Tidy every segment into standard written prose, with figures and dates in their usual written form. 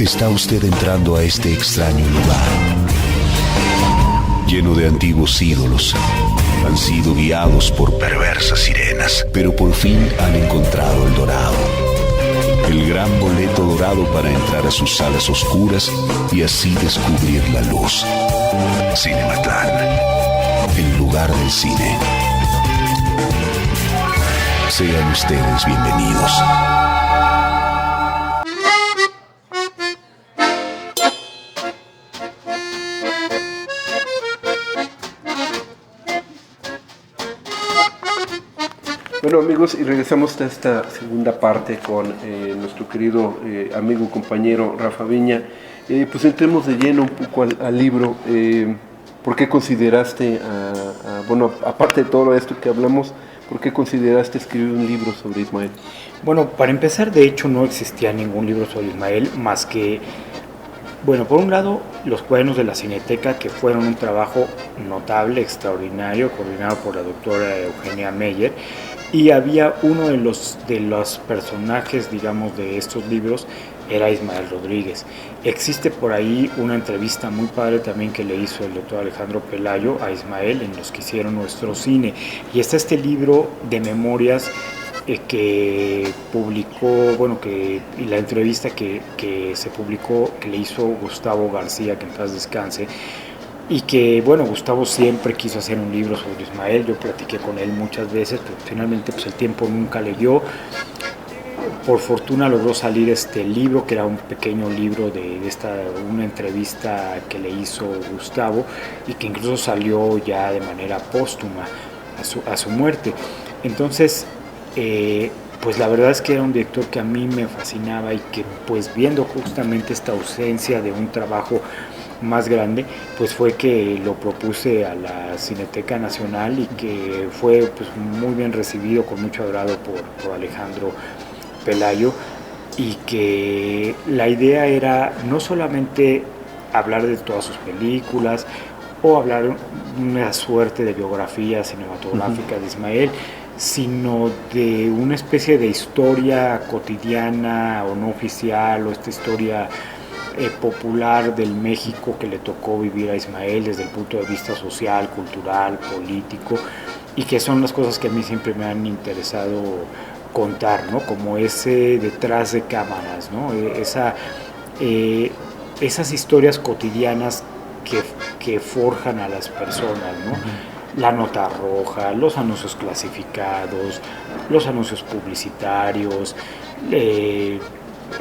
Está usted entrando a este extraño lugar, lleno de antiguos ídolos. Han sido guiados por perversas sirenas, pero por fin han encontrado el dorado. El gran boleto dorado para entrar a sus salas oscuras y así descubrir la luz. Cinematlán, el lugar del cine. Sean ustedes bienvenidos. Bueno, amigos, y regresamos a esta segunda parte con nuestro querido amigo, compañero Rafa Viña. Pues entremos de lleno un poco al libro. ¿Por qué consideraste, bueno, aparte de todo esto que hablamos, por qué consideraste escribir un libro sobre Ismael? Bueno, para empezar, de hecho, no existía ningún libro sobre Ismael, más que, bueno, por un lado, los cuadernos de la Cineteca, que fueron un trabajo notable, extraordinario, coordinado por la doctora Eugenia Meyer. Y había uno de los personajes, digamos, de estos libros, era Ismael Rodríguez. Existe por ahí una entrevista muy padre también que le hizo el doctor Alejandro Pelayo a Ismael en los que hicieron nuestro cine. Y está este libro de memorias que publicó, bueno, y la entrevista que se publicó, que le hizo Gustavo García, que en paz descanse. Y que, bueno, Gustavo siempre quiso hacer un libro sobre Ismael. Yo platiqué con él muchas veces, pero finalmente pues el tiempo nunca le dio. Por fortuna logró salir este libro, que era un pequeño libro de una entrevista que le hizo Gustavo, y que incluso salió ya de manera póstuma a su muerte. Entonces, pues la verdad es que era un director que a mí me fascinaba, y que, pues, viendo justamente esta ausencia de un trabajo más grande, pues fue que lo propuse a la Cineteca Nacional, y que fue, pues, muy bien recibido, con mucho agrado por Alejandro Pelayo, y que la idea era no solamente hablar de todas sus películas o hablar una suerte de biografía cinematográfica de Ismael, sino de una especie de historia cotidiana o no oficial, o esta historia popular del México que le tocó vivir a Ismael desde el punto de vista social, cultural, político, y que son las cosas que a mí siempre me han interesado contar, ¿no? Como ese detrás de cámaras, ¿no? Esas historias cotidianas que forjan a las personas, ¿no? La nota roja, los anuncios clasificados, los anuncios publicitarios,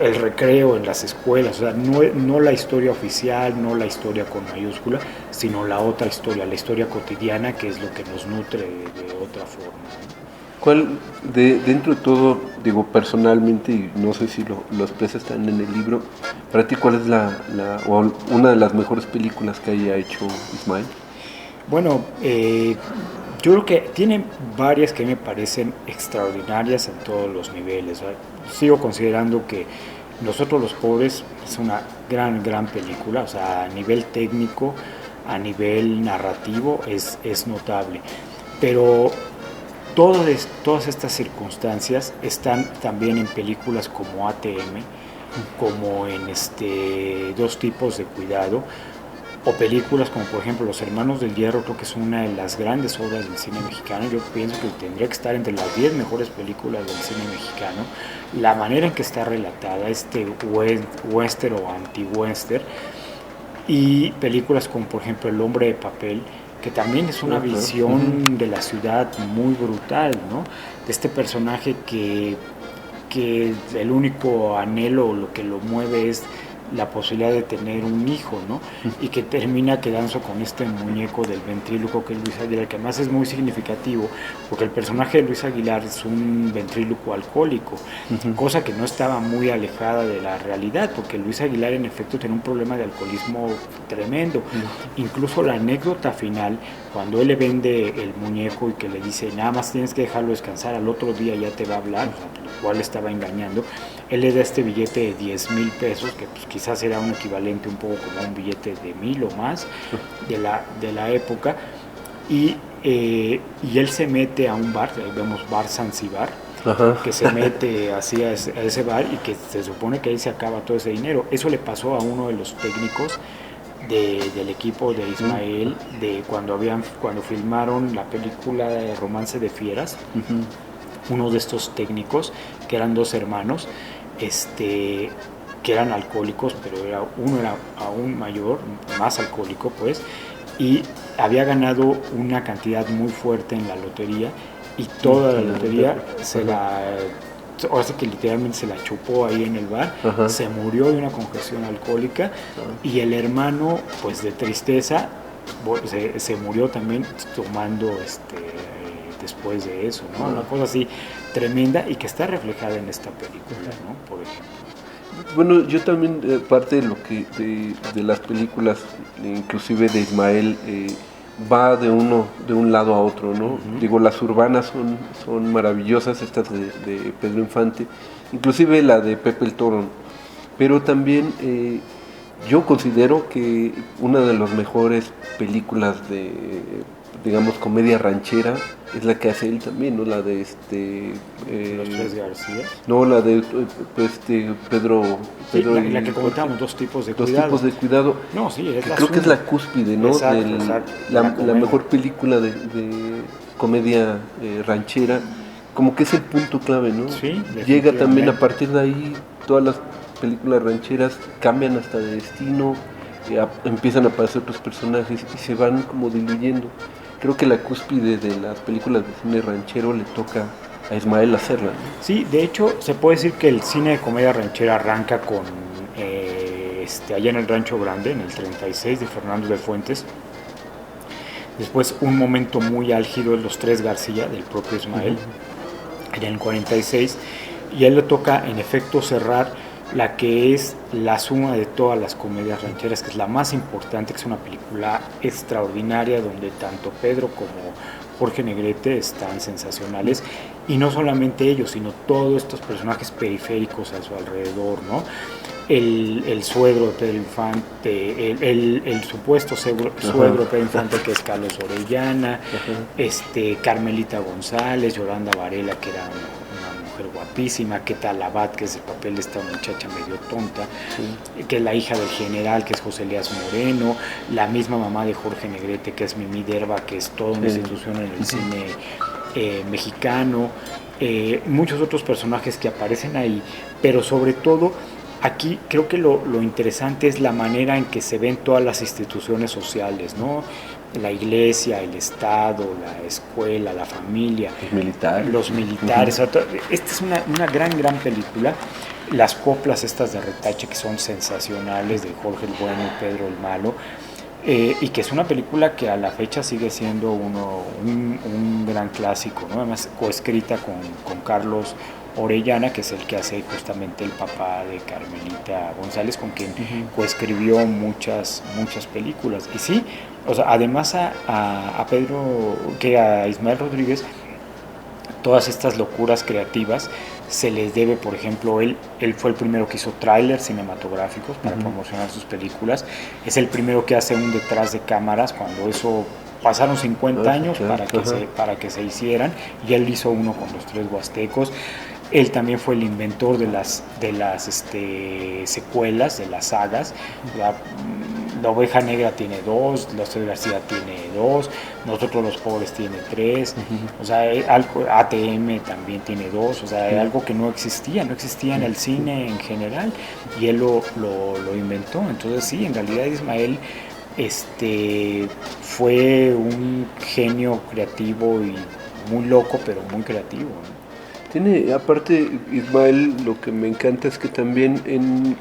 el recreo en las escuelas, o sea, no la historia oficial, no la historia con mayúscula, sino la otra historia, la historia cotidiana, que es lo que nos nutre de otra forma, ¿no? ¿Cuál, dentro de todo, digo personalmente, y no sé si lo expresas también en el libro, para ti cuál es una de las mejores películas que haya hecho Ismael? Bueno, yo creo que tiene varias que me parecen extraordinarias en todos los niveles, ¿verdad? Sigo considerando que Nosotros los Pobres es una gran película, o sea, a nivel técnico, a nivel narrativo es notable, pero todas estas circunstancias están también en películas como ATM, como en Dos tipos de cuidado, o películas como por ejemplo Los Hermanos del Hierro. Creo que es una de las grandes obras del cine mexicano. Yo pienso que tendría que estar entre las 10 mejores películas del cine mexicano. La manera en que está relatada, western o anti-western, y películas como por ejemplo El Hombre de Papel, que también es una visión de la ciudad muy brutal, ¿no? De este personaje que el único anhelo, lo que lo mueve, es la posibilidad de tener un hijo, ¿no? Y que termina quedándose con este muñeco del ventríloco que es Luis Aguilar, que además es muy significativo porque el personaje de Luis Aguilar es un ventríloco alcohólico, cosa que no estaba muy alejada de la realidad, porque Luis Aguilar en efecto tenía un problema de alcoholismo tremendo. Incluso la anécdota final, cuando él le vende el muñeco y que le dice nada más tienes que dejarlo descansar, al otro día ya te va a hablar, o sea, lo cual estaba engañando, él le da este billete de 10,000 pesos, que pues quizás era un equivalente un poco como un billete de 1,000 o más de la época, y él se mete a un bar, ahí vemos Bar Zanzibar, que se mete así a ese bar y que se supone que ahí se acaba todo ese dinero. Eso le pasó a uno de los técnicos del equipo de Ismael, de cuando filmaron la película de Romance de Fieras. Uno de estos técnicos, que eran dos hermanos, que eran alcohólicos, pero uno era aún mayor, más alcohólico pues, y había ganado una cantidad muy fuerte en la lotería, y toda la lotería ahora sí que literalmente se la chupó ahí en el bar. Se murió de una congestión alcohólica, y el hermano, pues de tristeza, se murió también tomando después de eso, ¿no? Una cosa así tremenda, y que está reflejada en esta película, ¿no? Por ejemplo. Bueno, yo también, parte de lo que de las películas, inclusive de Ismael, va de un lado a otro, ¿no? Digo, las urbanas son maravillosas, estas de Pedro Infante, inclusive la de Pepe el Toro, pero también yo considero que una de las mejores películas de, digamos, comedia ranchera es la que hace él también, ¿no? La de Los Tres García. No, la de Pedro Sí, la que comentamos, Dos tipos de cuidado. No, sí, creo que es la cúspide, ¿no? Exacto. La mejor película de comedia ranchera, como que es el punto clave, ¿no? Sí, llega también a partir de ahí, todas las películas rancheras cambian hasta de destino, empiezan a aparecer otros personajes y se van como diluyendo. Creo que la cúspide de las películas de cine ranchero le toca a Ismael hacerla, ¿no? Sí, de hecho se puede decir que el cine de comedia ranchera arranca con allá en el Rancho Grande, en el 36, de Fernando de Fuentes. Después un momento muy álgido es Los Tres García, del propio Ismael, allá en el 46, y a él le toca en efecto cerrar la que es la suma de todas las comedias rancheras, que es la más importante, que es una película extraordinaria donde tanto Pedro como Jorge Negrete están sensacionales, y no solamente ellos, sino todos estos personajes periféricos a su alrededor, ¿no? El suegro de Pedro Infante, el supuesto suegro de Pedro Infante, que es Carlos Orellana, Carmelita González, Yolanda Varela, que era una mujer guapísima, que tal Abad, que es el papel de esta muchacha medio tonta, que es la hija del general, que es José Elías Moreno, la misma mamá de Jorge Negrete, que es Mimi Derba, que es toda una institución en el cine mexicano, muchos otros personajes que aparecen ahí, pero sobre todo aquí creo que lo interesante es la manera en que se ven todas las instituciones sociales, ¿no? La iglesia, el Estado, la escuela, la familia, los militares. Esta es una gran película. Las coplas estas de retache, que son sensacionales, de Jorge el Bueno y Pedro el Malo, y que es una película que a la fecha sigue siendo un gran clásico, ¿no? Además coescrita con Carlos Orellana, que es el que hace justamente el papá de Carmelita González, con quien coescribió muchas películas. Y sí, o sea, además a Ismael Rodríguez, todas estas locuras creativas se les debe, por ejemplo, él fue el primero que hizo tráilers cinematográficos para promocionar sus películas. Es el primero que hace un detrás de cámaras, cuando eso pasaron 50 años para que se hicieran, y él hizo uno con Los Tres Huastecos. Él también fue el inventor de las secuelas, de las sagas. La Oveja Negra tiene 2, Los Tres García tiene 2, Nosotros los Pobres tiene 3, o sea, ATM también tiene 2, o sea, algo que no existía en el cine en general, y él lo inventó. Entonces sí, en realidad Ismael fue un genio creativo y muy loco, pero muy creativo, ¿no? Tiene, aparte, Ismael, lo que me encanta es que también,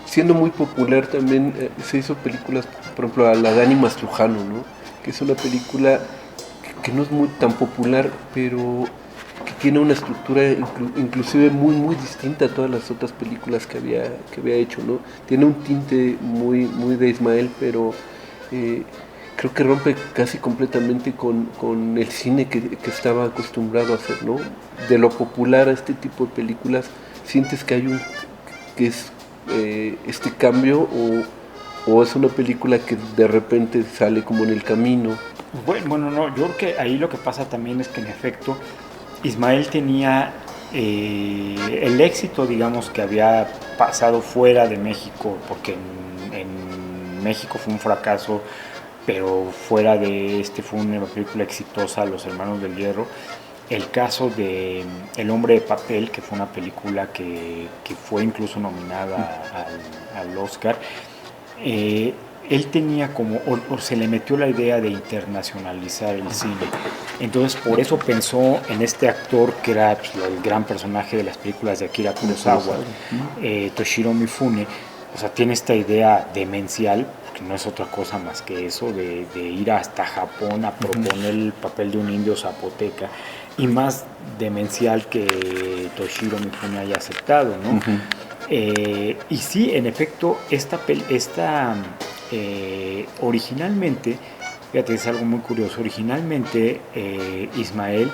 siendo muy popular, también se hizo películas, por ejemplo, a la de Dani Mastrujano, ¿no? Que es una película que no es tan popular, pero que tiene una estructura inclusive muy distinta a todas las otras películas que había hecho, ¿no? Tiene un tinte muy de Ismael, pero creo que rompe casi completamente con el cine que estaba acostumbrado a hacer, ¿no? De lo popular a este tipo de películas, sientes que hay este cambio, o es una película que de repente sale como en el camino Bueno, no, yo creo que ahí lo que pasa también es que en efecto Ismael tenía el éxito, digamos, que había pasado fuera de México, porque en México fue un fracaso, pero fuera de fue una película exitosa, Los Hermanos del Hierro. El caso de El Hombre de Papel, que fue una película que fue incluso nominada al Oscar, él tenía como, o se le metió la idea de internacionalizar el cine. Entonces por eso pensó en este actor que era pues, el gran personaje de las películas de Akira Kurosawa, Toshiro Mifune. O sea, tiene esta idea demencial, que no es otra cosa más que eso, de ir hasta Japón a proponer el papel de un indio zapoteca, y más demencial que Toshiro Mifune haya aceptado, ¿no? Y sí, en efecto, originalmente, fíjate, es algo muy curioso, originalmente Ismael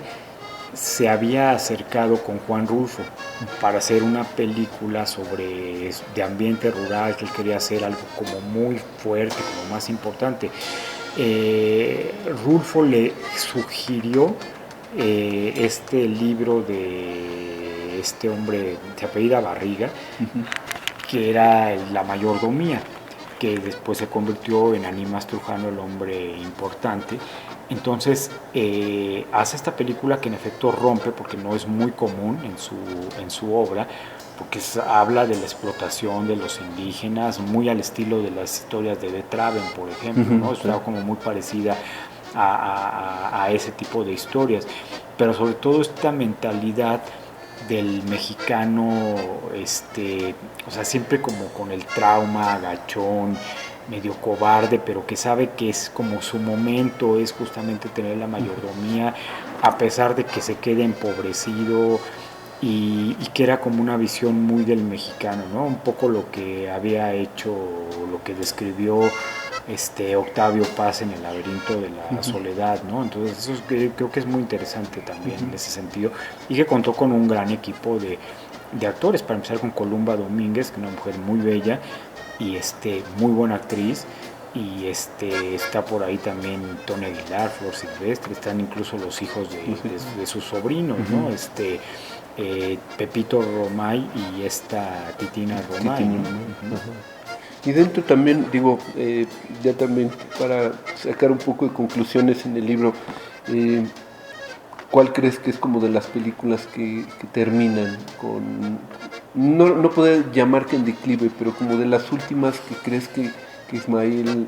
se había acercado con Juan Rulfo para hacer una película de ambiente rural, que él quería hacer algo como muy fuerte, como más importante. Rulfo le sugirió este libro de este hombre, se apellida Barriga, que era La Mayordomía, que después se convirtió en Anímas Trujano, el hombre importante. Entonces hace esta película que en efecto rompe, porque no es muy común en su obra, porque habla de la explotación de los indígenas, muy al estilo de las historias de Betraven, por ejemplo, ¿no? Es una como muy parecida a ese tipo de historias, pero sobre todo esta mentalidad del mexicano, o sea, siempre como con el trauma, agachón, medio cobarde, pero que sabe que es como su momento, es justamente tener la mayordomía, a pesar de que se quede empobrecido, y que era como una visión muy del mexicano, ¿no? Un poco lo que había hecho, lo que describió Octavio Paz en El laberinto de la soledad, ¿no? Entonces eso creo que es muy interesante también en ese sentido, y que contó con un gran equipo de actores, para empezar con Columba Domínguez, que es una mujer muy bella y muy buena actriz, y está por ahí también Tony Aguilar, Flor Silvestre, están incluso los hijos de sus sobrinos, ¿no? Pepito Romay y esta Titina Romay. Y dentro también, digo, ya también para sacar un poco de conclusiones en el libro, ¿cuál crees que es como de las películas que terminan con, no puedo llamar que en declive, pero como de las últimas que crees que Ismael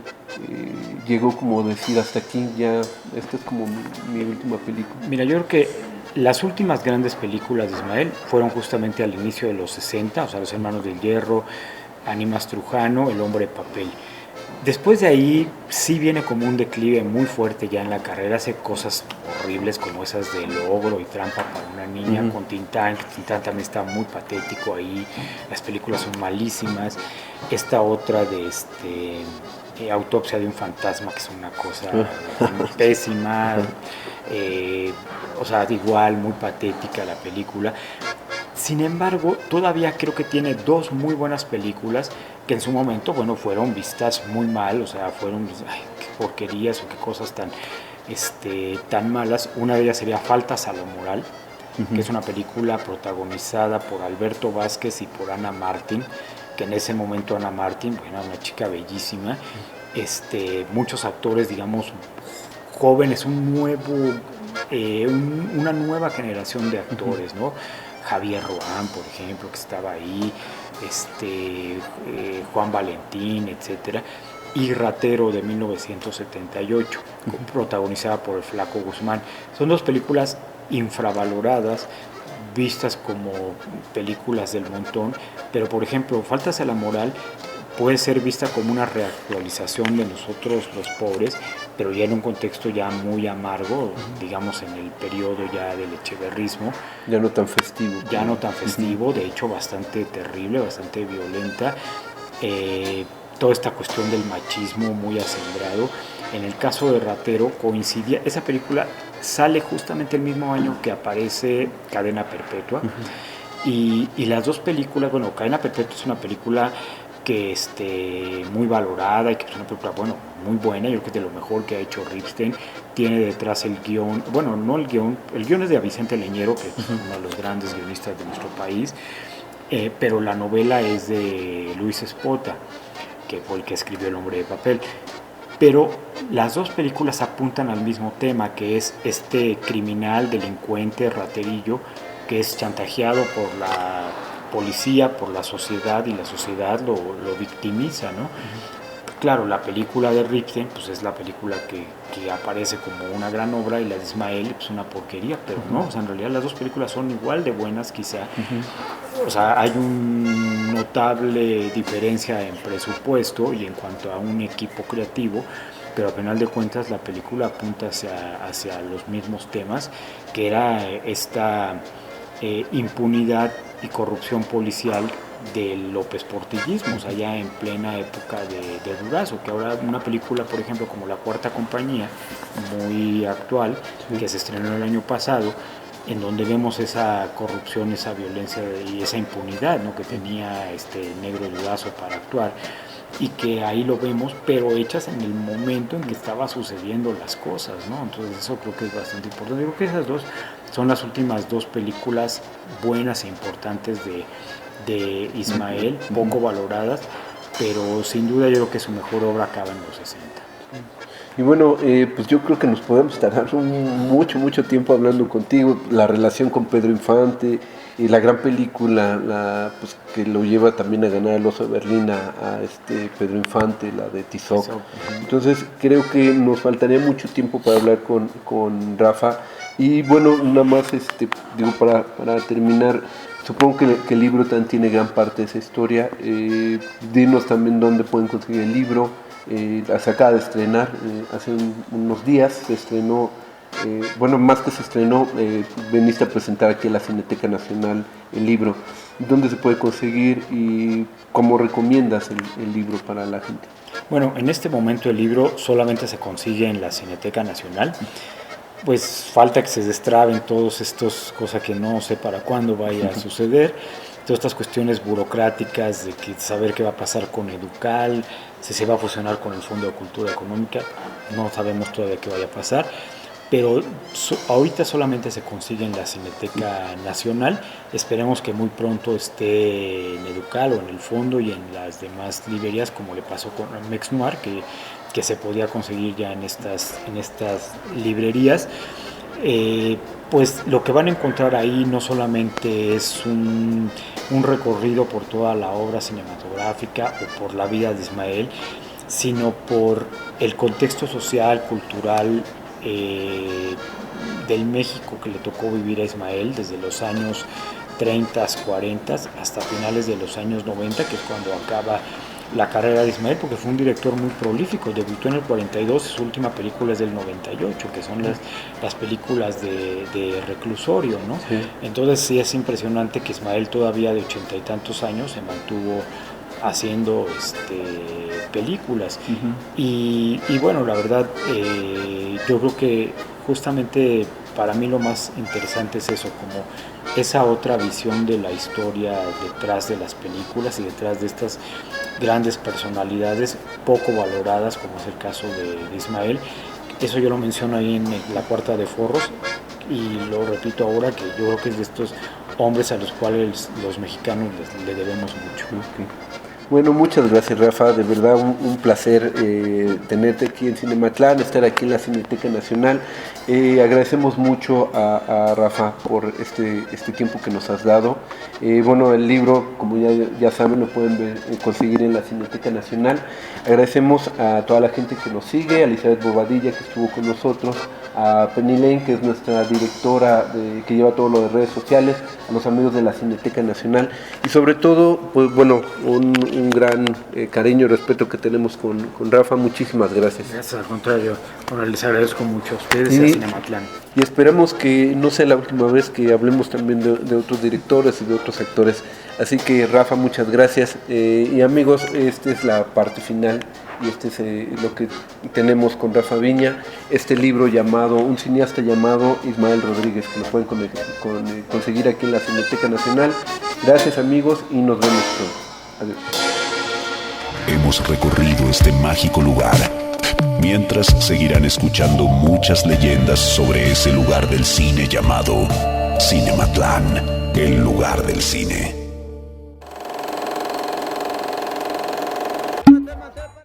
llegó como a decir hasta aquí, ya, esta es como mi última película? Mira, yo creo que las últimas grandes películas de Ismael fueron justamente al inicio de los 60, o sea, Los Hermanos del Hierro, Anímas Trujano, El Hombre de Papel. Después de ahí sí viene como un declive muy fuerte ya en la carrera, hace cosas horribles como esas de Logro y Trampa para una niña, con Tintán, que Tintán también está muy patético ahí, las películas son malísimas. Esta otra de Autopsia de un fantasma, que es una cosa pésima, o sea, igual muy patética la película. Sin embargo, todavía creo que tiene dos muy buenas películas que en su momento, bueno, fueron vistas muy mal, o sea, fueron, ay, qué porquerías o qué cosas tan malas. Una de ellas sería Faltas a la Moral, que es una película protagonizada por Alberto Vázquez y por Ana Martín, que en ese momento Ana Martín, bueno, una chica bellísima, muchos actores, digamos, jóvenes, una nueva generación de actores, ¿no? Javier Roán, por ejemplo, que estaba ahí, Juan Valentín, etcétera, y Ratero de 1978, protagonizada por el Flaco Guzmán. Son dos películas infravaloradas, vistas como películas del montón, pero por ejemplo, Faltas a la Moral puede ser vista como una reactualización de nosotros los pobres, pero ya en un contexto ya muy amargo, digamos en el periodo ya del echeverrismo. Ya no tan festivo. Ya no tan festivo, de hecho bastante terrible, bastante violenta. Toda esta cuestión del machismo muy acendrado. En el caso de Ratero coincidía, esa película sale justamente el mismo año que aparece Cadena Perpetua, y las dos películas, bueno, Cadena Perpetua es una película que muy valorada y que es una película, bueno, muy buena. Yo creo que es de lo mejor que ha hecho Ripstein. Tiene detrás el guión, bueno, no el guión es de Vicente Leñero, que es uno de los grandes guionistas de nuestro país, pero la novela es de Luis Espota, que fue el que escribió El hombre de papel. Pero las dos películas apuntan al mismo tema, que es este criminal, delincuente, raterillo, que es chantajeado por la policía, por la sociedad, y la sociedad lo victimiza, ¿no? Claro, la película de Ripstein pues es la película que aparece como una gran obra, y la de Ismael pues una porquería, pero no, o sea, en realidad las dos películas son igual de buenas quizá. O sea, hay una notable diferencia en presupuesto y en cuanto a un equipo creativo, pero al final de cuentas la película apunta hacia los mismos temas, que era esta impunidad y corrupción policial del López Portillismo, o sea, ya en plena época de Durazo, que ahora una película, por ejemplo, como La Cuarta Compañía, muy actual, que se estrenó el año pasado, en donde vemos esa corrupción, esa violencia y esa impunidad, ¿no?, que tenía negro Durazo para actuar, y que ahí lo vemos, pero hechas en el momento en que estaba sucediendo las cosas, ¿no? Entonces eso creo que es bastante importante. Yo creo que esas dos son las últimas dos películas buenas e importantes de Ismael, poco valoradas, pero sin duda yo creo que su mejor obra acaba en los 60. Y bueno, pues yo creo que nos podemos tardar mucho tiempo hablando contigo, la relación con Pedro Infante, y la gran película pues, que lo lleva también a ganar el Oso de Berlín a Pedro Infante, la de Tizoc. Entonces creo que nos faltaría mucho tiempo para hablar con Rafa. Y bueno, nada más digo, para terminar, supongo que el libro también tiene gran parte de esa historia. Dinos también dónde pueden conseguir el libro. Se acaba de estrenar, hace unos días se estrenó, bueno, más que se estrenó, veniste a presentar aquí a la Cineteca Nacional el libro. ¿Dónde se puede conseguir y cómo recomiendas el libro para la gente? Bueno, en este momento el libro solamente se consigue en la Cineteca Nacional. Pues falta que se destraben todas estas cosas que no sé para cuándo vaya a suceder, todas estas cuestiones burocráticas de saber qué va a pasar con Educal, si se va a fusionar con el Fondo de Cultura Económica, no sabemos todavía qué vaya a pasar, pero ahorita solamente se consigue en la Cineteca Nacional. Esperemos que muy pronto esté en Educal o en el Fondo y en las demás librerías, como le pasó con Mex Noir, que se podía conseguir ya en estas librerías. Pues lo que van a encontrar ahí no solamente es un recorrido por toda la obra cinematográfica o por la vida de Ismael, sino por el contexto social, cultural del México que le tocó vivir a Ismael desde los años 30, 40 hasta finales de los años 90, que es cuando acaba la carrera de Ismael, porque fue un director muy prolífico. Debutó en el 42, su última película es del 98, que son las películas de reclusorio, ¿no? Sí. Entonces sí es impresionante que Ismael, todavía de 80 y tantos años, se mantuvo haciendo películas. Y bueno, la verdad, yo creo que justamente para mí lo más interesante es eso, como esa otra visión de la historia detrás de las películas y detrás de estas grandes personalidades poco valoradas, como es el caso de Ismael. Eso yo lo menciono ahí en La Cuarta de Forros, y lo repito ahora, que yo creo que es de estos hombres a los cuales los mexicanos le debemos mucho. Okay. Bueno, muchas gracias, Rafa, de verdad un placer tenerte aquí en Cinematlán, estar aquí en la Cineteca Nacional. Agradecemos mucho a Rafa por este tiempo que nos has dado. Bueno, el libro, como ya saben, lo pueden conseguir en la Cineteca Nacional. Agradecemos a toda la gente que nos sigue, a Elizabeth Bobadilla, que estuvo con nosotros, a Penny Lane, que es nuestra directora que lleva todo lo de redes sociales, a los amigos de la Cineteca Nacional, y sobre todo, pues bueno, un gran cariño y respeto que tenemos con Rafa. Muchísimas gracias. Gracias, al contrario. Bueno, les agradezco mucho a ustedes y a Cinematlán. Y esperemos que no sea la última vez que hablemos también de otros directores y de otros actores. Así que, Rafa, muchas gracias. Y amigos, esta es la parte final, y este es lo que tenemos con Rafa Viña, este libro llamado Un cineasta llamado Ismael Rodríguez, que lo pueden conseguir aquí en la Cineteca Nacional. Gracias, amigos, y nos vemos pronto. Adiós. hemos recorrido este mágico lugar. Mientras seguirán escuchando muchas leyendas sobre ese lugar del cine llamado Cinematlán, el lugar del cine.